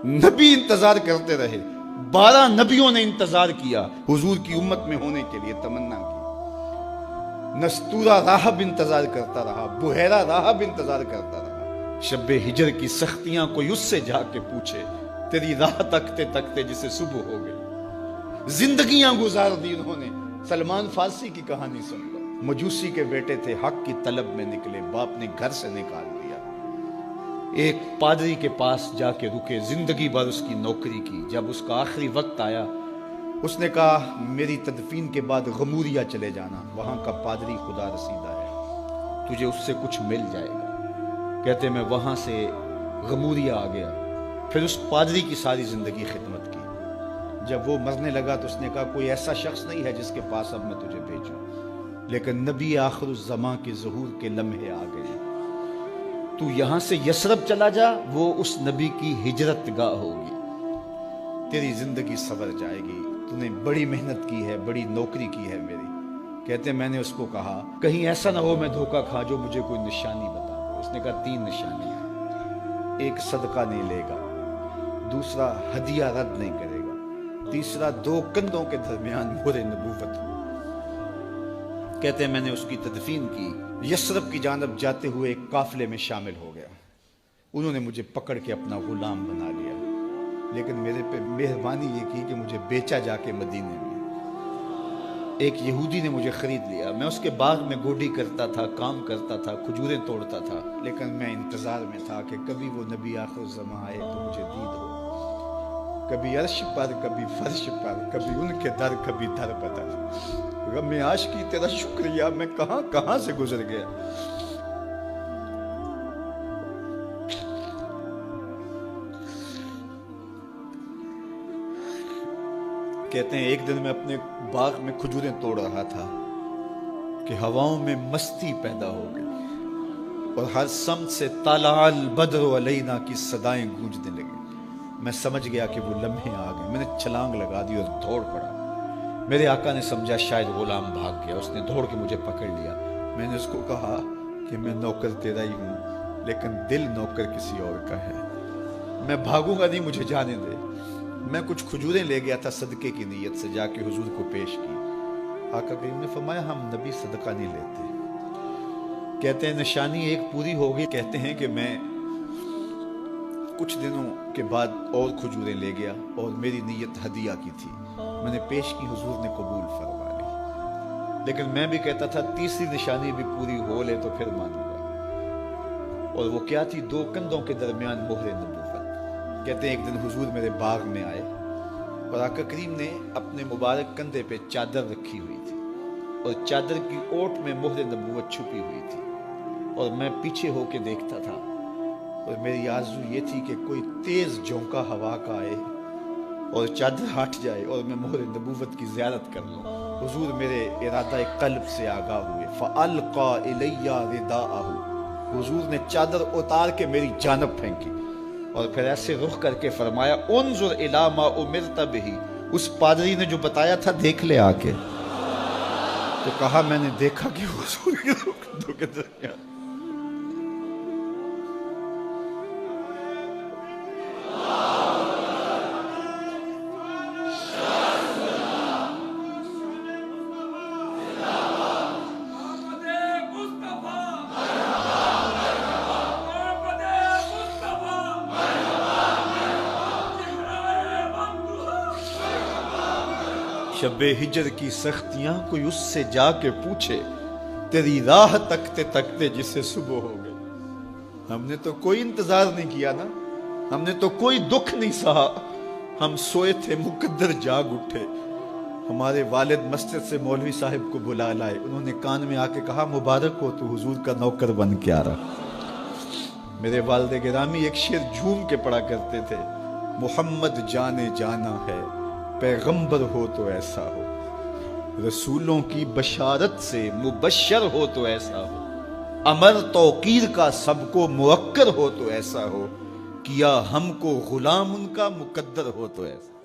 نبی انتظار کرتے رہے، 12 نبیوں نے انتظار کیا حضور کی امت میں ہونے کے لیے، تمنا کی۔ نستورہ راہب انتظار کرتا رہا، بحیرہ راہب انتظار کرتا رہا۔ شب ہجر کی سختیاں کوئی اس سے جا کے پوچھے، تیری راہ تکتے تکتے جسے صبح ہو گئی۔ زندگیاں گزار دی انہوں نے۔ سلمان فارسی کی کہانی سن لو، مجوسی کے بیٹے تھے، حق کی طلب میں نکلے، باپ نے گھر سے نکال دیا، ایک پادری کے پاس جا کے رکے، زندگی بھر اس کی نوکری کی۔ جب اس کا آخری وقت آیا، اس نے کہا میری تدفین کے بعد غموریا چلے جانا، وہاں کا پادری خدا رسیدہ ہے، تجھے اس سے کچھ مل جائے گا۔ کہتے میں وہاں سے غموریا آ گیا، پھر اس پادری کی ساری زندگی خدمت کی۔ جب وہ مرنے لگا تو اس نے کہا کوئی ایسا شخص نہیں ہے جس کے پاس اب میں تجھے بھیجوں، لیکن نبی آخر الزماں کے ظہور کے لمحے آ گئے، تو یہاں سے یثرب چلا جا، وہ اس نبی کی ہجرت گاہ ہوگی، تیری زندگی سنور جائے گی، تو نے بڑی محنت کی ہے، بڑی نوکری کی ہے میری۔ کہتے میں نے اس کو کہا کہیں ایسا نہ ہو میں دھوکہ کھا جو مجھے کوئی نشانی بتا دے۔ اس نے کہا 3 نشانیاں، ایک صدقہ نہیں لے گا، دوسرا ہدیہ رد نہیں کرے گا، تیسرا 2 کندھوں کے درمیان مہر نبوت ہو۔ کہتے ہیں میں نے اس کی تدفین کی، یثرب کی جانب جاتے ہوئے ایک قافلے میں شامل ہو گیا، انہوں نے مجھے پکڑ کے اپنا غلام بنا لیا، لیکن میرے پہ مہربانی یہ کی کہ مجھے بیچا جا کے مدینے میں۔ ایک یہودی نے مجھے خرید لیا، میں اس کے باغ میں گوڈی کرتا تھا، کام کرتا تھا، کھجوریں توڑتا تھا، لیکن میں انتظار میں تھا کہ کبھی وہ نبی آخر الزماں آئے تو مجھے دید ہو، کبھی عرش پر، کبھی فرش پر، کبھی ان کے در، کبھی در بدر۔ غم عاشقی تیرا شکریہ، میں کہاں کہاں سے گزر گیا۔ کہتے ہیں ایک دن میں اپنے باغ میں کھجوریں توڑ رہا تھا کہ ہواؤں میں مستی پیدا ہو گئی اور ہر سمت سے طلع البدر علینا کی صدائیں گونجنے لگیں۔ میں سمجھ گیا کہ وہ لمحے آ گئے، میں نے چھلانگ لگا دی اور دوڑ پڑا۔ میرے آقا نے سمجھا شاید غلام بھاگ گیا، اس نے دوڑ کے مجھے پکڑ لیا۔ میں نے اس کو کہا کہ میں نوکر تیرا ہی ہوں، لیکن دل نوکر کسی اور کا ہے، میں بھاگوں گا نہیں، مجھے جانے دے۔ میں کچھ کھجوریں لے گیا تھا صدقے کی نیت سے، جا کے حضور کو پیش کی۔ آقا کریم نے فرمایا ہم نبی صدقہ نہیں لیتے۔ کہتے ہیں نشانی ایک پوری ہو گئی۔ کہتے ہیں کہ میں کچھ دنوں کے بعد اور کھجوریں لے گیا اور میری نیت ہدیہ کی تھی، میں نے پیش کی، حضور نے قبول فرما لی، لیکن میں بھی کہتا تھا تیسری نشانی بھی پوری ہو لے تو پھر مانوں گا، اور وہ کیا تھی؟ 2 کندھوں کے درمیان مہر نبوت۔ کہتے ہیں ایک دن حضور میرے باغ میں آئے اور آقا کریم نے اپنے مبارک کندھے پہ چادر رکھی ہوئی تھی اور چادر کی اوٹ میں مہر نبوت چھپی ہوئی تھی، اور میں پیچھے ہو کے دیکھتا تھا، اور میری آرزو یہ تھی کہ کوئی تیز جھونکا ہوا کا آئے اور چادر ہٹ جائے اور میں مہر نبوت کی زیارت کر لوں۔ حضور میرے ارادہ قلب سے آگاہ ہوئے، فَأَلْقَى إِلَيَّ رِدَاءَهُ، حضور نے چادر اتار کے میری جانب پھینکی اور پھر ایسے رخ کر کے فرمایا انظر الی ما امرت بہ، اس پادری نے جو بتایا تھا دیکھ لے آ کے۔ تو کہا میں نے دیکھا کہ حضور کے کندھوں کے درمیان شب ہجر کی سختیاں کوئی اس سے جا کے پوچھے، تیری راہ تکتے تکتے جسے صبح ہو گئی۔ ہم نے تو کوئی انتظار نہیں کیا نا، ہم نے تو کوئی دکھ نہیں سہا، ہم سوئے تھے مقدر جاگ اٹھے۔ ہمارے والد مسجد سے مولوی صاحب کو بلا لائے، انہوں نے کان میں آ کے کہا مبارک ہو تو حضور کا نوکر بن کے آ رہا۔ میرے والد گرامی ایک شعر جھوم کے پڑھا کرتے تھے، محمد جانے جانا ہے، پیغمبر ہو تو ایسا ہو، رسولوں کی بشارت سے مبشر ہو تو ایسا ہو، امر توقیر کا سب کو موکر ہو تو ایسا ہو، کیا ہم کو غلام ان کا مقدر ہو تو ایسا۔